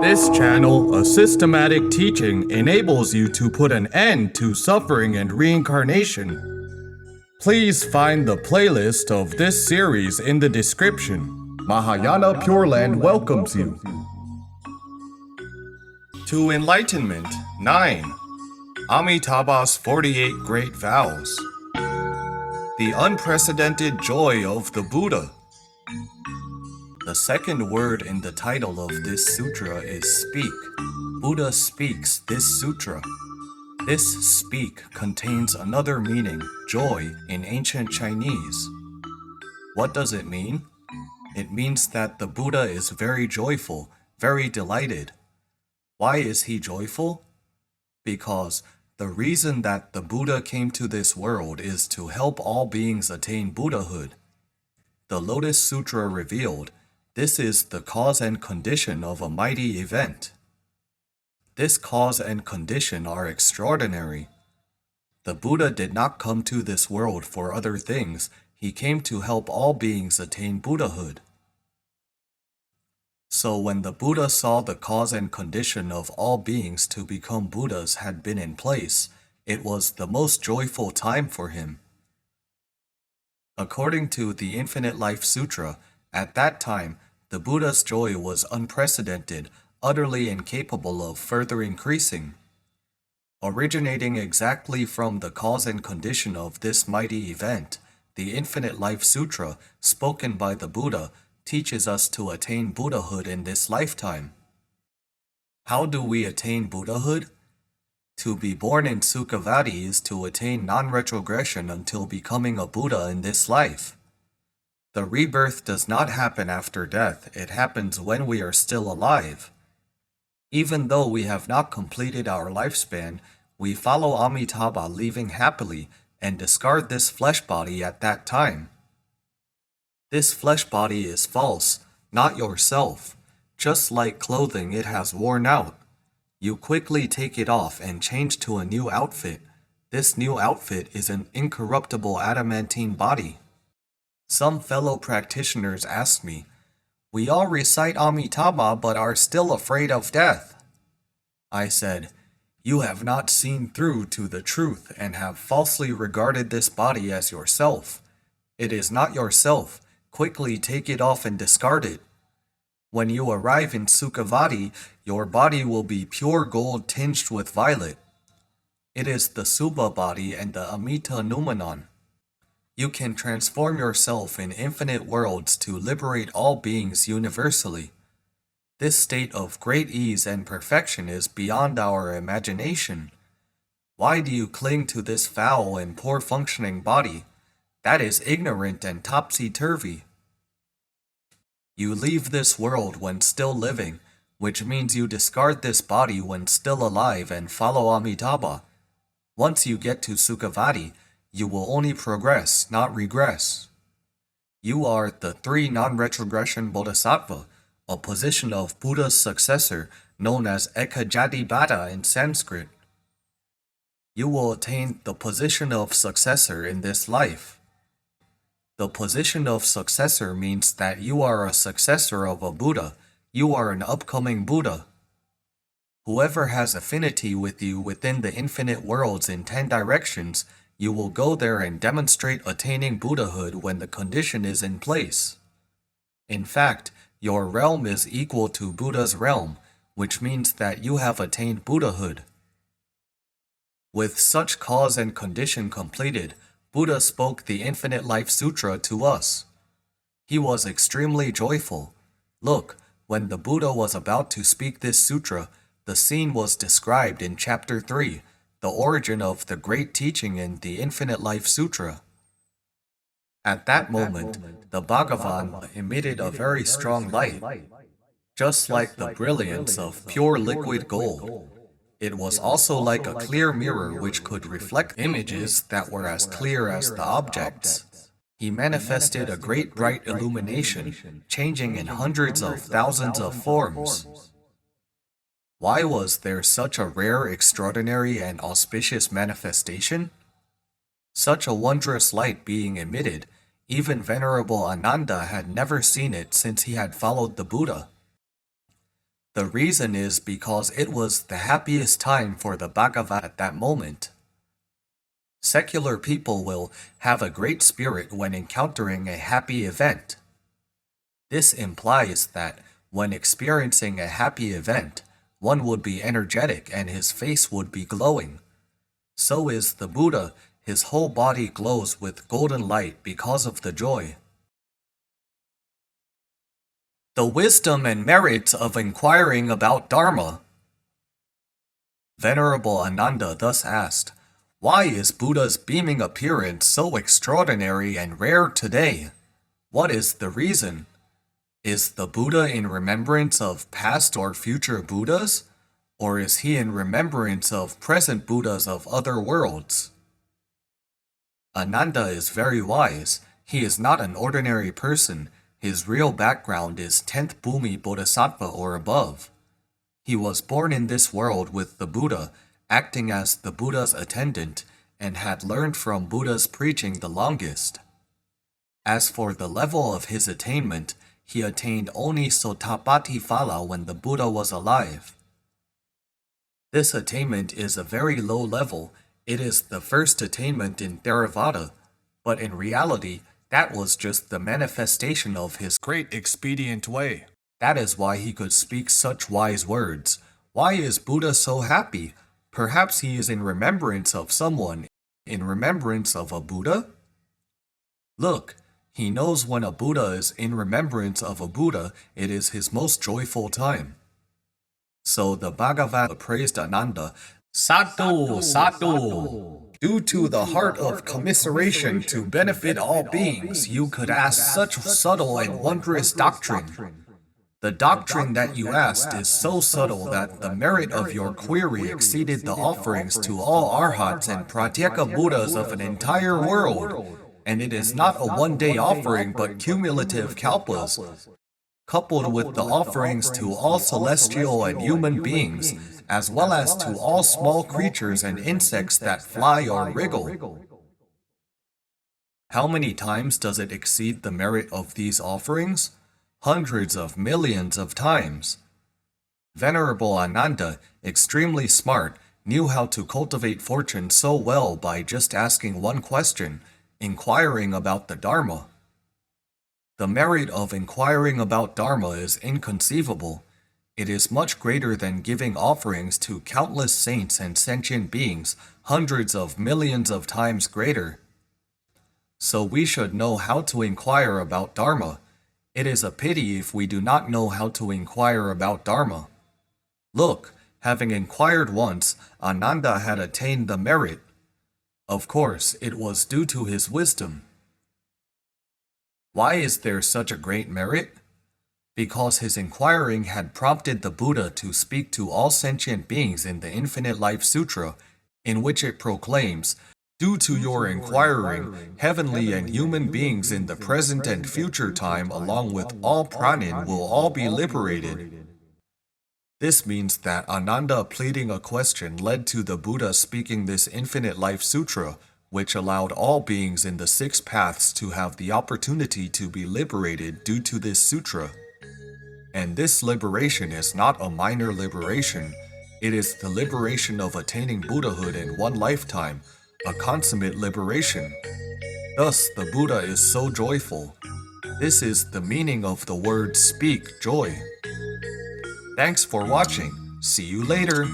This channel, a systematic teaching, enables you to put an end to suffering and reincarnation. Please find the playlist of this series in the description. Mahayana Pure Land welcomes you. To Enlightenment 9. Amitabha's 48 Great Vows. The unprecedented joy of the Buddha. The second word in the title of this sutra is speak. Buddha speaks this sutra. This speak contains another meaning, joy, in ancient Chinese. What does it mean? It means that the Buddha is very joyful, very delighted. Why is he joyful? Because the reason that the Buddha came to this world is to help all beings attain Buddhahood. The Lotus Sutra revealed, this is the cause and condition of a mighty event. This cause and condition are extraordinary. The Buddha did not come to this world for other things. He came to help all beings attain Buddhahood. So when the Buddha saw the cause and condition of all beings to become Buddhas had been in place, it was the most joyful time for him. According to the Infinite Life Sutra, at that time, the Buddha's joy was unprecedented, utterly incapable of further increasing. Originating exactly from the cause and condition of this mighty event, the Infinite Life Sutra, spoken by the Buddha, teaches us to attain Buddhahood in this lifetime. How do we attain Buddhahood? To be born in Sukhavati is to attain non-retrogression until becoming a Buddha in this life. The rebirth does not happen after death, it happens when we are still alive. Even though we have not completed our lifespan, we follow Amitabha leaving happily and discard this flesh body at that time. This flesh body is false, not yourself. Just like clothing, it has worn out. You quickly take it off and change to a new outfit. This new outfit is an incorruptible adamantine body. Some fellow practitioners asked me, we all recite Amitabha but are still afraid of death. I said, you have not seen through to the truth and have falsely regarded this body as yourself. It is not yourself. Quickly take it off and discard it. When you arrive in Sukhavati, your body will be pure gold tinged with violet. It is the Subha body and the Amita Numanan. You can transform yourself in infinite worlds to liberate all beings universally. This state of great ease and perfection is beyond our imagination. Why do you cling to this foul and poor functioning body? That is ignorant and topsy-turvy. You leave this world when still living, which means you discard this body when still alive and follow Amitabha. Once you get to Sukhavati, you will only progress, not regress. You are the 3 non-retrogression bodhisattva, a position of Buddha's successor known as Ekajadibhata in Sanskrit. You will attain the position of successor in this life. The position of successor means that you are a successor of a Buddha. You are an upcoming Buddha. Whoever has affinity with you within the infinite worlds in 10 directions, you will go there and demonstrate attaining Buddhahood when the condition is in place. In fact, your realm is equal to Buddha's realm, which means that you have attained Buddhahood. With such cause and condition completed, Buddha spoke the Infinite Life Sutra to us. He was extremely joyful. Look, when the Buddha was about to speak this sutra, the scene was described in Chapter 3, the origin of the great teaching in the Infinite Life Sutra. At that moment, the Bhagavan emitted a very strong light, just like the brilliance of pure liquid gold. It was also like a clear mirror which could reflect images that were as clear as the objects. He manifested a great bright illumination, changing in hundreds of thousands of forms. Why was there such a rare, extraordinary, and auspicious manifestation? Such a wondrous light being emitted, even Venerable Ananda had never seen it since he had followed the Buddha. The reason is because it was the happiest time for the Bhagavat at that moment. Secular people will have a great spirit when encountering a happy event. This implies that when experiencing a happy event, one would be energetic and his face would be glowing. So is the Buddha, his whole body glows with golden light because of the joy. The wisdom and merits of inquiring about Dharma. Venerable Ananda thus asked, "Why is Buddha's beaming appearance so extraordinary and rare today? What is the reason? Is the Buddha in remembrance of past or future Buddhas? Or is he in remembrance of present Buddhas of other worlds?" Ananda is very wise. He is not an ordinary person. His real background is 10th Bhumi Bodhisattva or above. He was born in this world with the Buddha, acting as the Buddha's attendant, and had learned from Buddha's preaching the longest. As for the level of his attainment, he attained only Sukhavati phala when the Buddha was alive. This attainment is a very low level. It is the first attainment in Theravada, but in reality, that was just the manifestation of his great expedient way. That is why he could speak such wise words. Why is Buddha so happy? Perhaps he is in remembrance of someone, in remembrance of a Buddha? Look, he knows when a Buddha is in remembrance of a Buddha, it is his most joyful time. So the Bhagavat praised Ananda, "Sadhu, sadhu." Due to the heart of commiseration to benefit all beings, you could ask such subtle and wondrous doctrine. The doctrine that you asked is so subtle that the merit of your query exceeded the offerings to all Arhats and Pratyeka Buddhas of an entire world. And it is not a one-day offering but cumulative kalpas, coupled with the offerings to all celestial and human beings, as well as to all small creatures and insects that fly or wriggle. How many times does it exceed the merit of these offerings? Hundreds of millions of times. Venerable Ananda, extremely smart, knew how to cultivate fortune so well by just asking one question, inquiring about the Dharma. The merit of inquiring about Dharma is inconceivable. It is much greater than giving offerings to countless saints and sentient beings, hundreds of millions of times greater. So we should know how to inquire about Dharma. It is a pity if we do not know how to inquire about Dharma. Look, having inquired once, Ananda had attained the merit. Of course, it was due to his wisdom. Why is there such a great merit? Because his inquiring had prompted the Buddha to speak to all sentient beings in the Infinite Life Sutra, in which it proclaims, "Due to your inquiring, heavenly and human beings in the present and future time along with all pranin will all be liberated." This means that Ananda pleading a question led to the Buddha speaking this Infinite Life Sutra, which allowed all beings in the 6 paths to have the opportunity to be liberated due to this sutra. And this liberation is not a minor liberation. It is the liberation of attaining Buddhahood in one lifetime, a consummate liberation. Thus, the Buddha is so joyful. This is the meaning of the word "speak" joy. Thanks for watching. See you later.